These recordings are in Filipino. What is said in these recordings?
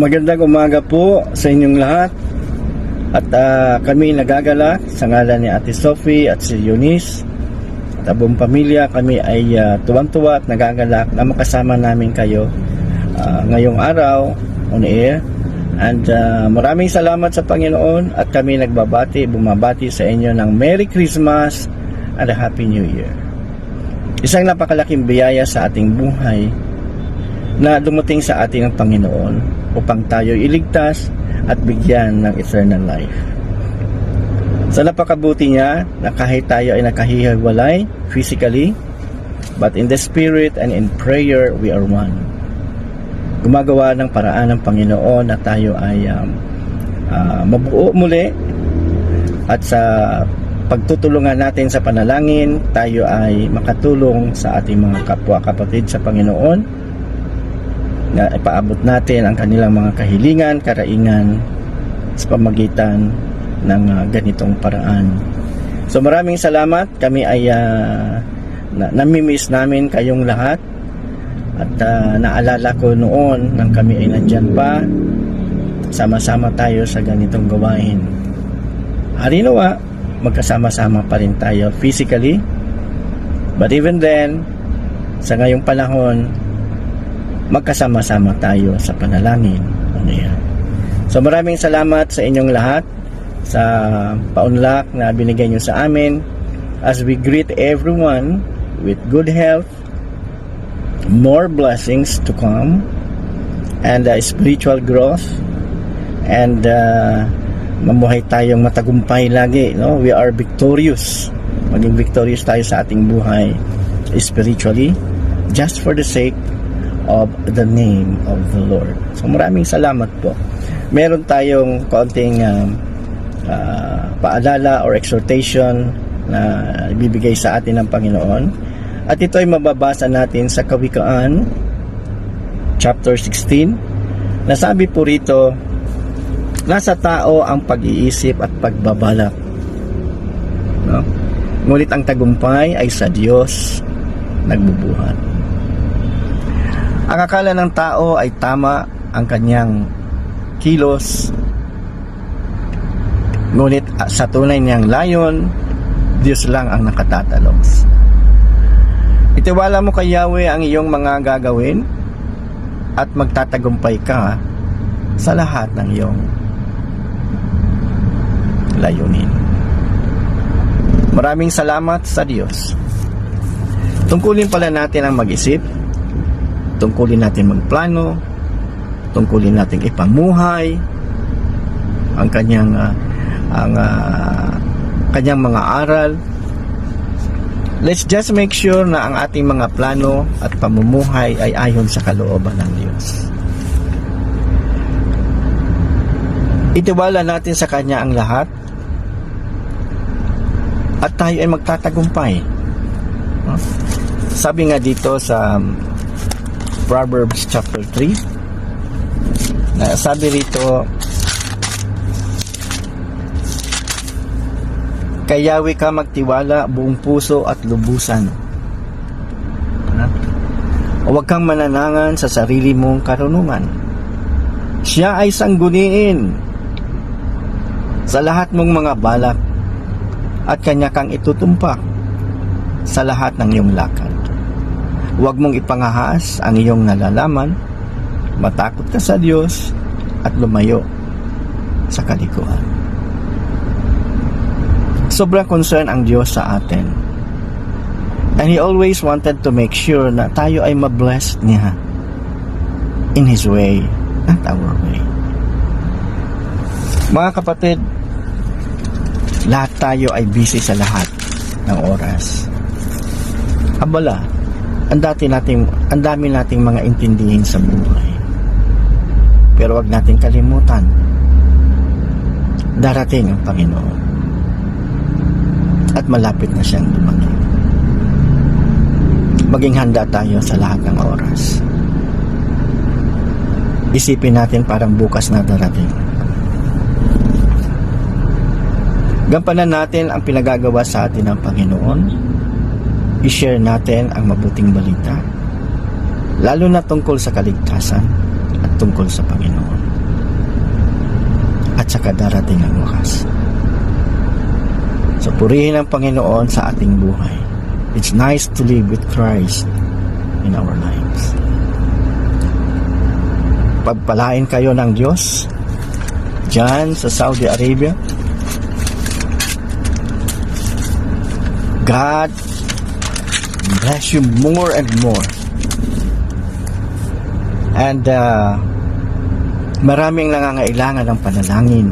Magandang umaga po sa inyong lahat. At kami nagagalak sa ngalan ni Ate Sophie at si Eunice at buong pamilya. Kami ay tuwang-tuwa at nagagalak na makasama namin kayo ngayong araw on air. And maraming salamat sa Panginoon at kami bumabati sa inyo ng Merry Christmas and a Happy New Year. Isang napakalaking biyaya sa ating buhay na dumating sa ating ng Panginoon upang tayo iligtas at bigyan ng eternal life. Sa napakabuti niya na kahit tayo ay nakahihiwalay physically, but in the spirit and in prayer we are one. Gumagawa ng paraan ng Panginoon na tayo ay mabuo muli, at sa pagtutulungan natin sa panalangin, tayo ay makatulong sa ating mga kapwa-kapatid sa Panginoon, na ipaabot natin ang kanilang mga kahilingan, karaingan sa pamagitan ng ganitong paraan. So maraming salamat. Kami ay namimiss namin kayong lahat, at naalala ko noon nang kami ay nandyan pa, sama-sama tayo sa ganitong gawain. Harinawa, magkasama-sama pa rin tayo physically, but even then, sa ngayong panahon, magkasama-sama tayo sa panalangin. So maraming salamat sa inyong lahat sa paunlak na binigay nyo sa amin, as we greet everyone with good health, more blessings to come, and spiritual growth, and mamuhay tayong matagumpay lagi, no? We are victorious. Maging victorious tayo sa ating buhay spiritually, just for the sake of the name of the Lord. So maraming salamat po. Meron tayong konting paalala or exhortation na ibibigay sa atin ng Panginoon, at ito ay mababasa natin sa Kawikaan chapter 16, na sabi po rito, nasa tao ang pag-iisip at pagbabalak, no? Ngunit ang tagumpay ay sa Diyos nagbubuhat. Ang akala ng tao ay tama ang kanyang kilos, ngunit sa tunay niyang layon, Diyos lang ang nakatatalos. Itiwala mo kay Yahweh ang iyong mga gagawin, at magtatagumpay ka sa lahat ng iyong layunin. Maraming salamat sa Diyos. Tungkulin pala natin ang mag-isip, tungkulin natin magplano, tungkulin natin ipamuhay ang kanyang mga aral. Let's just make sure na ang ating mga plano at pamumuhay ay ayon sa kalooban ng Diyos. Itiwala natin sa Kanya ang lahat, at tayo ay magtatagumpay. Sabi nga dito sa Proverbs chapter 3, na sabi rito, kay Yahweh ka magtiwala buong puso at lubusan. Huwag kang mananangan sa sarili mong karunungan. Siya ay sangguniin sa lahat mong mga balak, at Kanya kang itutumpak sa lahat ng iyong lakad. Huwag mong ipangahas ang iyong nalalaman, matakot ka sa Diyos at lumayo sa kalikuan. Sobrang concern ang Diyos sa atin, and He always wanted to make sure na tayo ay mabless niya in His way, not our way. Mga kapatid, lahat tayo ay busy sa lahat ng oras. Abala, ang dami nating mga intindihin sa buhay. Pero wag nating kalimutan, darating ang Panginoon, at malapit na siyang dumating. Maging handa tayo sa lahat ng oras. Isipin natin parang bukas na darating. Gampanan natin ang pinagagawa sa atin ng Panginoon. I-share natin ang mabuting balita, lalo na tungkol sa kaligtasan at tungkol sa Panginoon. at saka darating ang wakas. So purihin ang Panginoon sa ating buhay. It's nice to live with Christ in our lives. Pagpalain kayo ng Diyos dyan sa Saudi Arabia. God bless you more and more. And maraming nangangailangan ng panalangin.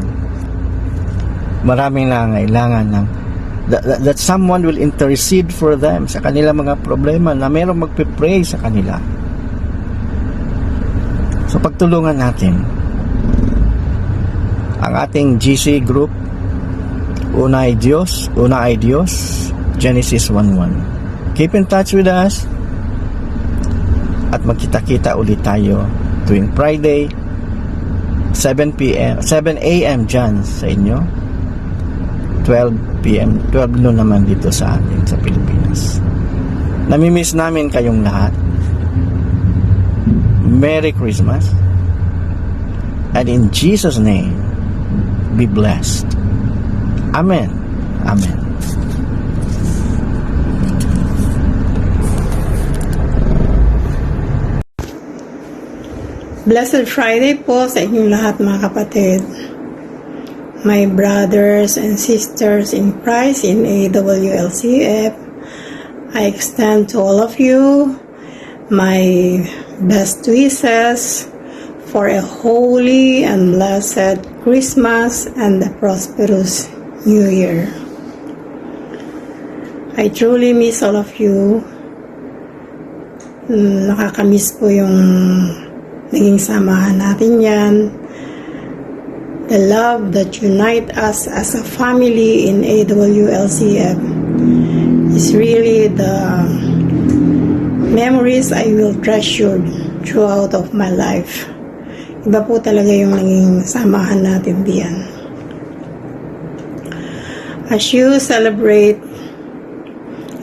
Maraming nangangailangan ng that someone will intercede for them sa kanilang mga problema, na mayroong magpipray sa kanila. So pagtulungan natin ang ating GC group. Una ay Diyos, Genesis 1:1. Keep in touch with us at magkita-kita ulit tayo tuwing Friday 7 a.m. dyan sa inyo, 12 p.m. 12 noon naman dito sa atin sa Pilipinas. Namimiss namin kayong lahat. Merry Christmas, and in Jesus' name be blessed. Amen. Amen. Blessed Friday po sa inyong lahat, mga kapatid. My brothers and sisters in Christ in AWLCF, I extend to all of you my best wishes for a holy and blessed Christmas and a prosperous New Year. I truly miss all of you. Nakakamiss po yung naging samahan natin yan. The love that unite us as a family in AWLCF is really the memories I will treasure throughout of my life. Iba po talaga yung naging samahan natin diyan. As you celebrate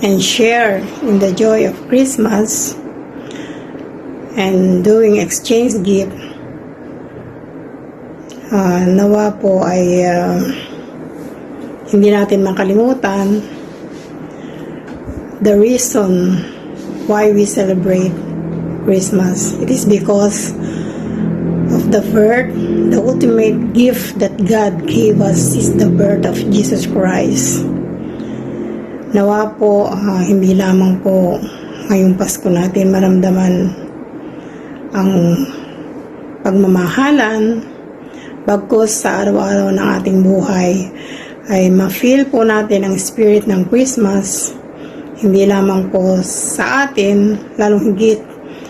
and share in the joy of Christmas and doing exchange gift, nawa po ay hindi natin makalimutan the reason why we celebrate Christmas. It is because of the birth, the ultimate gift that God gave us is the birth of Jesus Christ. Nawa po, hindi lamang po ngayong Pasko natin maramdaman ang pagmamahalan, bagkus sa araw-araw ng ating buhay ay ma-feel po natin ang spirit ng Christmas, hindi lamang po sa atin, lalong higit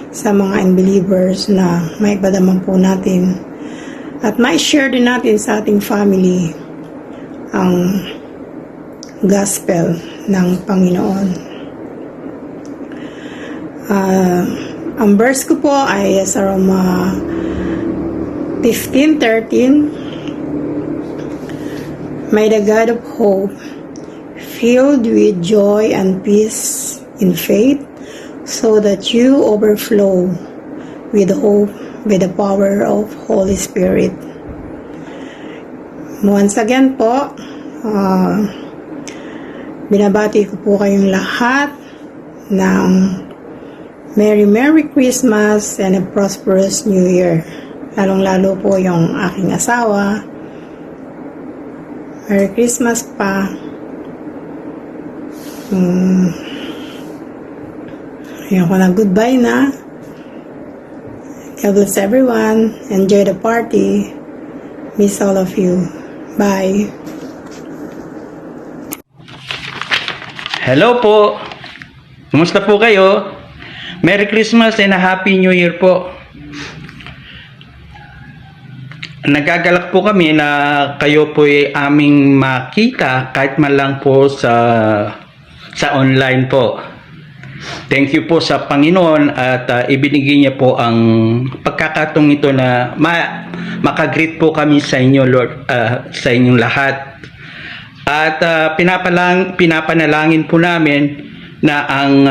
sa mga unbelievers, na may padaman po natin at may share din natin sa ating family ang gospel ng Panginoon. Ang verse ko po ay sa Roma 15:13. May the God of hope, filled with joy and peace in faith, so that you overflow with hope with the power of Holy Spirit. Once again po, binabati ko po kayong lahat ng Merry Christmas and a prosperous New Year. Lalong-lalo po yung aking asawa. Merry Christmas pa. Ayoko na, goodbye na. God bless everyone. Enjoy the party. Miss all of you. Bye. Hello po. Kumusta po kayo? Merry Christmas and a Happy New Year po. Nagagalak po kami na kayo po ay aming makita kahit man lang po sa online po. Thank you po sa Panginoon at ibinigay niya po ang pagkakataong ito na makagreet po kami sa inyo, Lord, sa inyong lahat. At pinapanalangin po namin na ang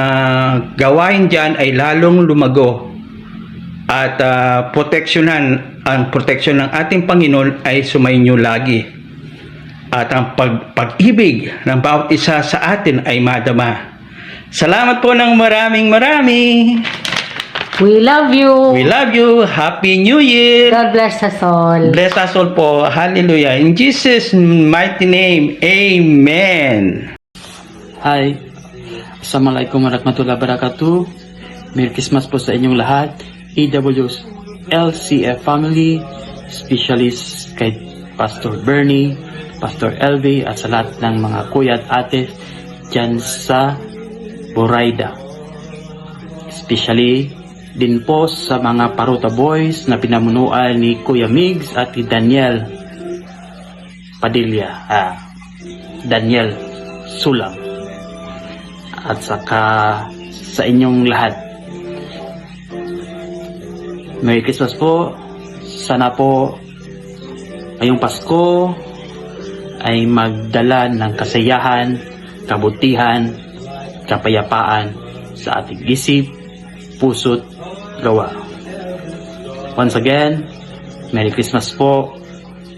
gawain dyan ay lalong lumago At ang proteksyon ng ating Panginoon ay sumainyo lagi. At ang pag-ibig ng bawat isa sa atin ay madama. Salamat po ng maraming. We love you. We love you. Happy New Year. God bless us all. Bless us all po. Hallelujah. In Jesus' mighty name. Amen. Hi, Assalamualaikum warahmatullahi wabarakatuh. Merry Christmas po sa inyong lahat. EW's LCF family, especially kay Pastor Bernie, Pastor LV, at sa lahat ng mga kuya at ate dyan sa Boraida. Especially din po sa mga Paruta Boys na pinamunuan ni Kuya Migs at ni Daniel Padilla, Daniel Sulam, at saka sa inyong lahat. Merry Christmas po. Sana po ngayong Pasko ay magdala ng kasayahan, kabutihan, kapayapaan sa ating isip, puso't gawa. Once again, Merry Christmas po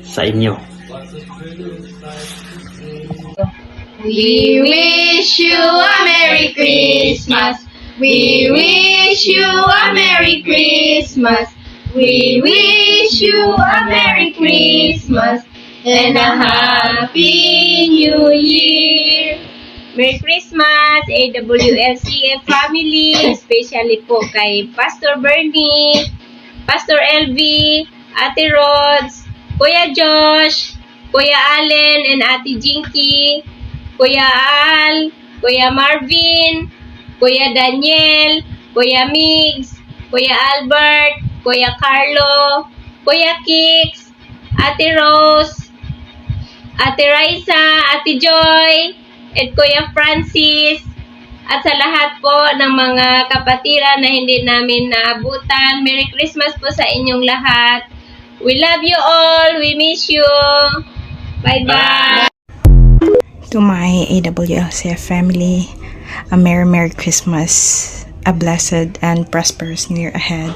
sa inyo. We wish you a Merry Christmas. We wish you a Merry Christmas. We wish you a Merry Christmas and a Happy New Year. Merry Christmas, AWLCF family, especially po kay Pastor Bernie, Pastor LV, Ate Rods, Kuya Josh, Kuya Allen and Ate Jinky, Kuya Al, Kuya Marvin, Kuya Daniel, Kuya Migs, Kuya Albert, Kuya Carlo, Kuya Kix, Ate Rose, Ate Raisa, Ate Joy, at Kuya Francis, at sa lahat po ng mga kapatiran na hindi namin naabutan. Merry Christmas po sa inyong lahat. We love you all. We miss you. Bye-bye. To my AWLCF family, a Merry Christmas, a blessed and prosperous New Year ahead.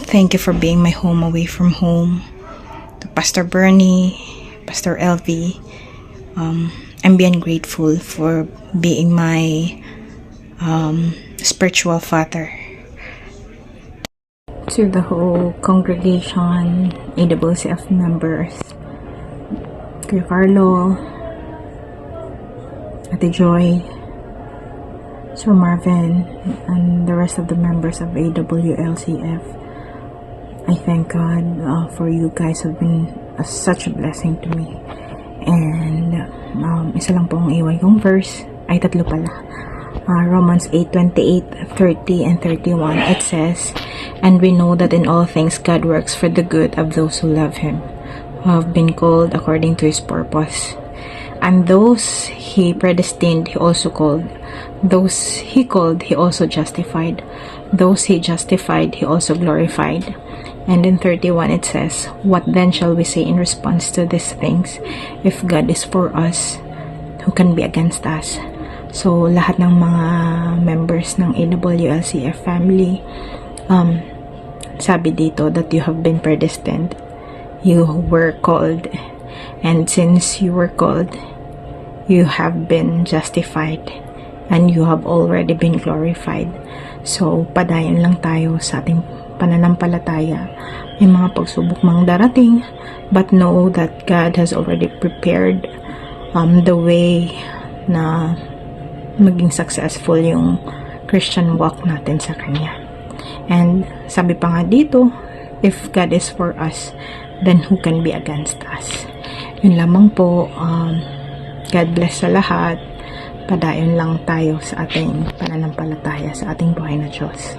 Thank you for being my home away from home. To Pastor Bernie, Pastor LV, I'm beyond grateful for being my spiritual father. To the whole congregation, AWCF members, Kuya Carlo, Ate Joy, Sir Marvin, and the rest of the members of AWLCF, I thank God for you guys have been such a blessing to me. And isa lang po ang iwan kong verse, ay tatlo pala. Romans 8:28, 30, and 31. It says, "And we know that in all things God works for the good of those who love Him, who have been called according to His purpose. And those He predestined, He also called. Those He called, He also justified. Those He justified, He also glorified." And in 31 it says, "What then shall we say in response to these things? If God is for us, who can be against us?" So, lahat ng mga members ng AWLCF family, sabi dito that you have been predestined. You were called. And since you were called, you have been justified. And you have already been glorified. So, padayon lang tayo sa ating pananampalataya. May mga pagsubok mang darating, but know that God has already prepared the way na maging successful yung Christian walk natin sa Kanya. And sabi pa nga dito, if God is for us, then who can be against us? Yun lamang po. God bless sa lahat. Padayon lang tayo sa ating pananampalataya sa ating buhay na Diyos.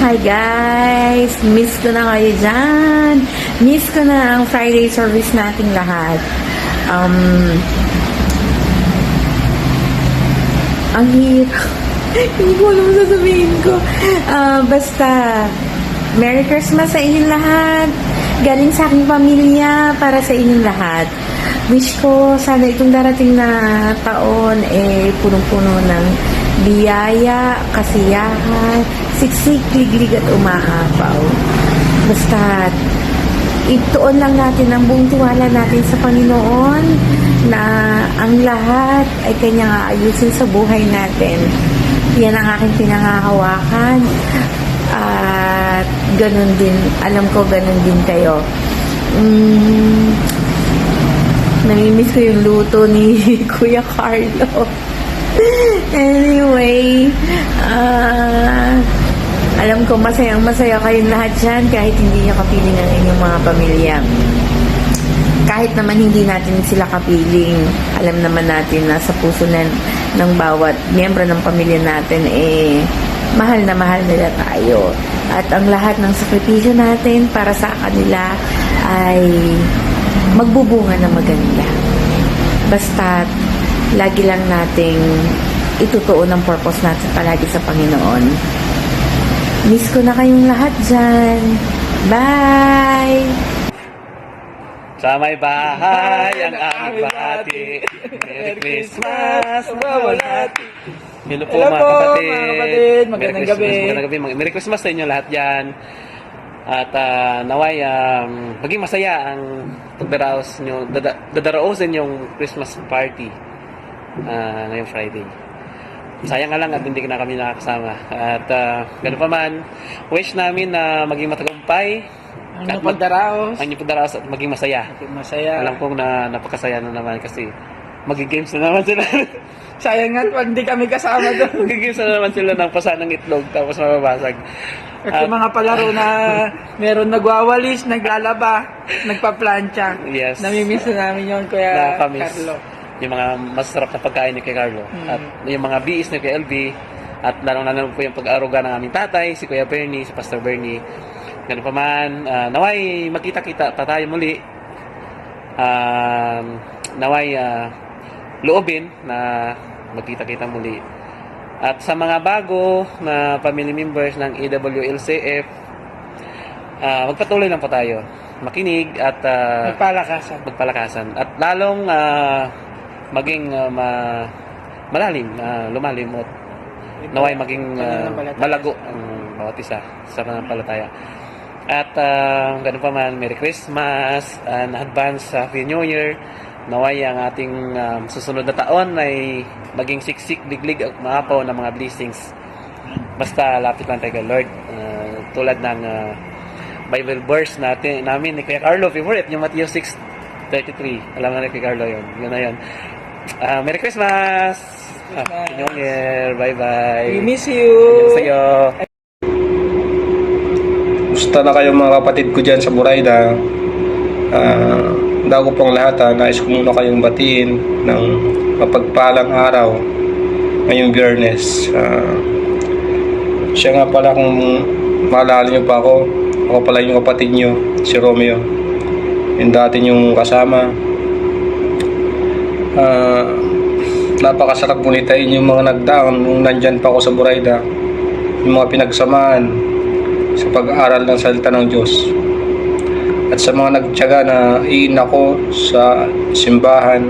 Hi guys! Miss ko na kayo dyan. Miss ko na ang Friday service nating lahat. Ang hirap. Hindi ko alam sasabihin ko. Basta, Merry Christmas sa inyong lahat. Galing sa aking pamilya para sa inyong lahat. Wish ko sana itong darating na taon punong-puno ng biyaya, kasiyahan, siksik, liglig at umaapaw. Basta ituon lang natin ang buong tiwala natin sa Panginoon na ang lahat ay Kanyang aayusin sa buhay natin. Yan ang aking pinangahawakan. At ganun din, alam ko ganun din kayo. Namimiss ko yung luto ni Kuya Carlo. Anyway, alam ko masayang-masaya kayong lahat dyan kahit hindi nyo kapiling ang inyong mga pamilya. Kahit naman hindi natin sila kapiling, alam naman natin na sa puso ng bawat miyembro ng pamilya natin mahal na mahal nila tayo. At ang lahat ng sakripisyo natin para sa kanila ay magbubunga na maganda. Basta lagi lang nating itutuon ang purpose natin palagi sa Panginoon. Miss ko na kayong lahat dyan. Bye! Sa may bahay, ang aming bati. Merry Christmas, mawalati. Hello po, mga kapatid. Magandang gabi. Magandang gabi. Merry Christmas sa inyo lahat dyan. At naway, maging masaya ang pagdaraos nyo, dadarausin yung Christmas party ngayong Friday. Sayang nga lang at hindi na kami nakakasama. At gano'n pa man, wish namin na maging matagumpay. Ang napagdaraos. Ang pagdaraos at maging masaya. Masaya. Alam kong napakasaya na naman kasi magi-games na naman sila. Sayang nga, hindi kami kasama doon. Magi-games na naman sila ng pasanang itlog tapos mababasag. At yung mga palaro na meron nagwawalis, naglalaba, nagpa-plancha. Yes. Namimiss na namin yun, Kuya Nakakamiss. Carlo. Yung mga masarap na pagkain ni Kuya Carlo. At yung mga biis ni Kuya LB. At lalong-lalo po yung pag-aruga ng aming tatay, si Kuya Bernie, si Pastor Bernie. Ganun pa man, naway magkita-kita pa tayo muli. Naway loobin na magkita-kita muli. At sa mga bago na family members ng AWLCF, magpatuloy lang po tayo. Makinig at magpalakasan. At lalong maging malalim, lumalim at naway maging malago ang bawat isa sa pananampalataya. At ganun pa man, Merry Christmas and advance Happy New Year. Naway ang ating susunod na taon ay maging siksik, liglig at maapaw ng mga blessings. Basta lapit lang tayo kay Lord. Tulad ng Bible verse namin ni Kuya Carlo, favorite, yung Matthew 6:33. Alam na ni Kuya Carlo yun. Yun na yun. Merry Christmas! Happy New Year! Bye-bye! We miss you! Ayun sa'yo! Gusto na kayo mga kapatid ko dyan sa Buraida. Bago pong lahat, nais ko muna kayong batiin ng mapagpalang araw ngayong Biyernes. Siya nga pala, kung maalala niyo pa ako pala yung kapatid niyo, si Romeo. Yung dati niyong kasama. Napakasarap munitain yung mga nagdaang nung nandyan pa ako sa Buraida. Yung mga pinagsamaan sa pag-aaral ng salita ng Diyos. At sa mga nagtiyaga na iin ako sa simbahan,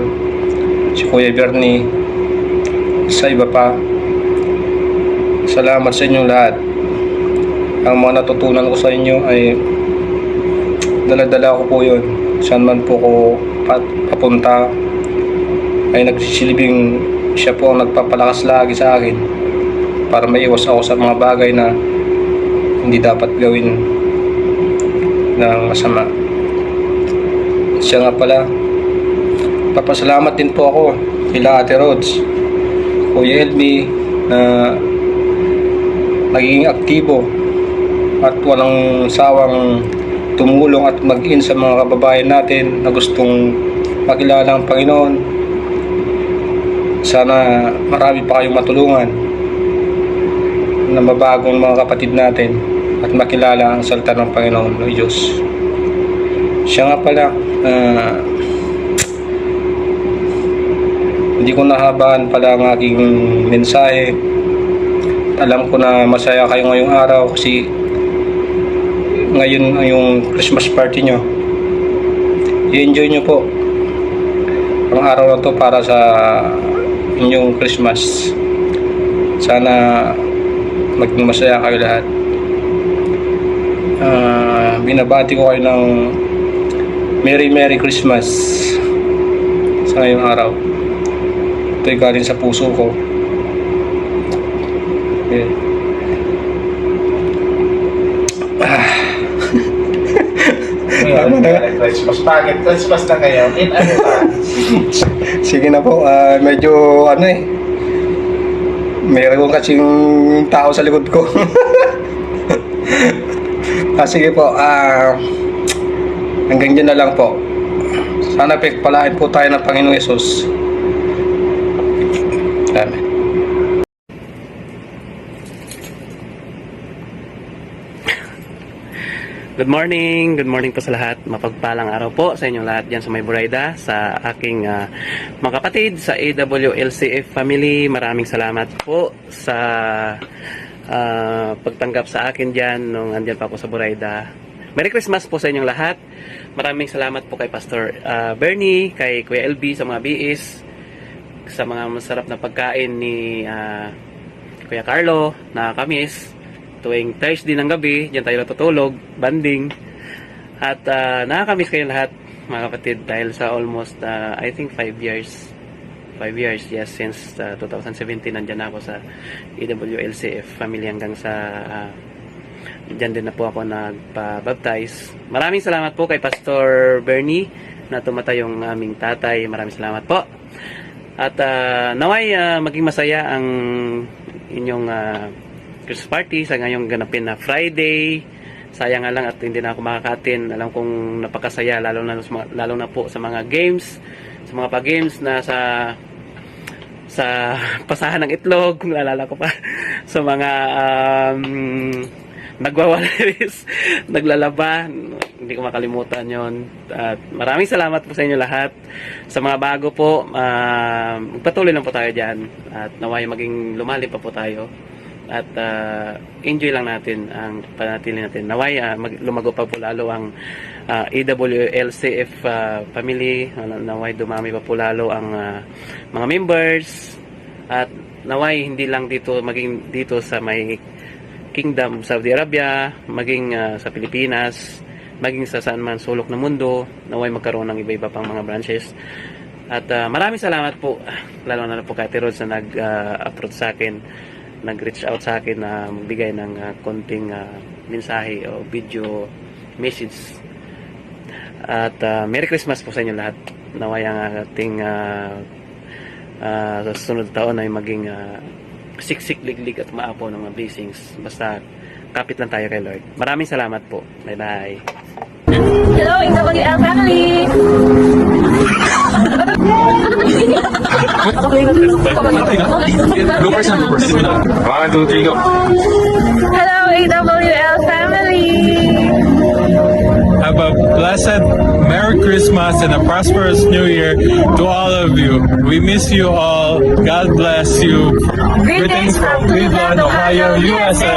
si Kuya Bernie, sa iba pa, salamat sa inyong lahat. Ang mga natutunan ko sa inyo ay dala-dala ko po yun. Saan man po ko papunta ay nagsisilbing siya po ang nagpapalakas lagi sa akin para maiwas ako sa mga bagay na hindi dapat gawin ng masama. Siya nga pala, papasalamat din po ako kila Ate Rhodes, Kuya Elmi, na naging aktibo at walang sawang tumulong at mag-in sa mga kababayan natin na gustong makilala ang Panginoon. Sana marami pa kayong matulungan na mabagong mga kapatid natin at makilala ang salita ng Panginoon ng Diyos. Siya nga pala, hindi ko nahabaan pala ang aking mensahe. Alam ko na masaya kayo ngayong araw kasi ngayon yung Christmas party nyo. I-enjoy nyo po ang araw na to para sa inyong Christmas. Sana maging masaya kayo lahat. Binabati ko kayo ng Merry Christmas sa ngayong araw. Ito'y galing sa puso ko. Yeah. Christmas bakit? Christmas na kayo. In advance. Sige na po, medyo meron kasing tao sa likod ko. Sige po, hanggang dyan na lang po. Sana pagpalain po tayo ng Panginoong Yesus. Amen. Good morning po sa lahat. Mapagpalang araw po sa inyong lahat dyan sa May Burayda, sa aking mga kapatid sa AWLCF family. Maraming salamat po sa pagtanggap sa akin dyan nung andyan pa po sa Burayda. Merry Christmas po sa inyong lahat. Maraming salamat po kay Pastor Bernie, kay Kuya LB sa mga BS, sa mga masarap na pagkain ni Kuya Carlo na kamis. Tuwing Thursday ng gabi, diyan tayo natutulog, banding. At nakakamiss kayo lahat, mga kapatid, dahil sa almost, I think 5 years. 5 years, yes, since 2017, nandyan ako sa EWLCF family hanggang sa, diyan din na po ako nagpa-baptize. Maraming salamat po kay Pastor Bernie na tumatay yung aming tatay. Maraming salamat po. At naway maging masaya ang inyong Christmas party sa ngayong ganapin na Friday. Sayang nga lang at hindi na ako makakatin. Alam kong napakasaya lalo na po sa mga games, sa mga pa-games na sa pasahan ng itlog, kung naalala ko pa, sa mga nagwawalis, naglalaba, hindi ko makalimutan yon. At maraming salamat po sa inyo lahat. Sa mga bago po, magpatuloy lang po tayo dyan at naway maging lumalim pa po tayo. At enjoy lang natin ang panatili natin. Naway lumago pa po lalo ang AWLCF family. Naway dumami pa po lalo ang mga members. At naway hindi lang dito, maging dito sa may Kingdom Saudi Arabia, maging sa Pilipinas, maging sa saan man sulok ng mundo, naway magkaroon ng iba-iba pang mga branches. At maraming salamat po, lalo na po kay Ate Rhodes na nag-approach sa akin, nag-reach out sa akin na magbigay ng konting mensahe o video message. At Merry Christmas po sa inyo lahat. Naway ang ating sa sunod taon ay maging siksik, liglig at maapo ng mga blessings. Basta kapit lang tayo kay Lord. Maraming salamat po. Bye-bye. Hello, AWL family! Go first. 1, 2, 3, go. Hello, AWL family! Have a blessed Merry Christmas and a prosperous New Year to all of you. We miss you all. God bless you. Greetings from Cleveland, Ohio, USA!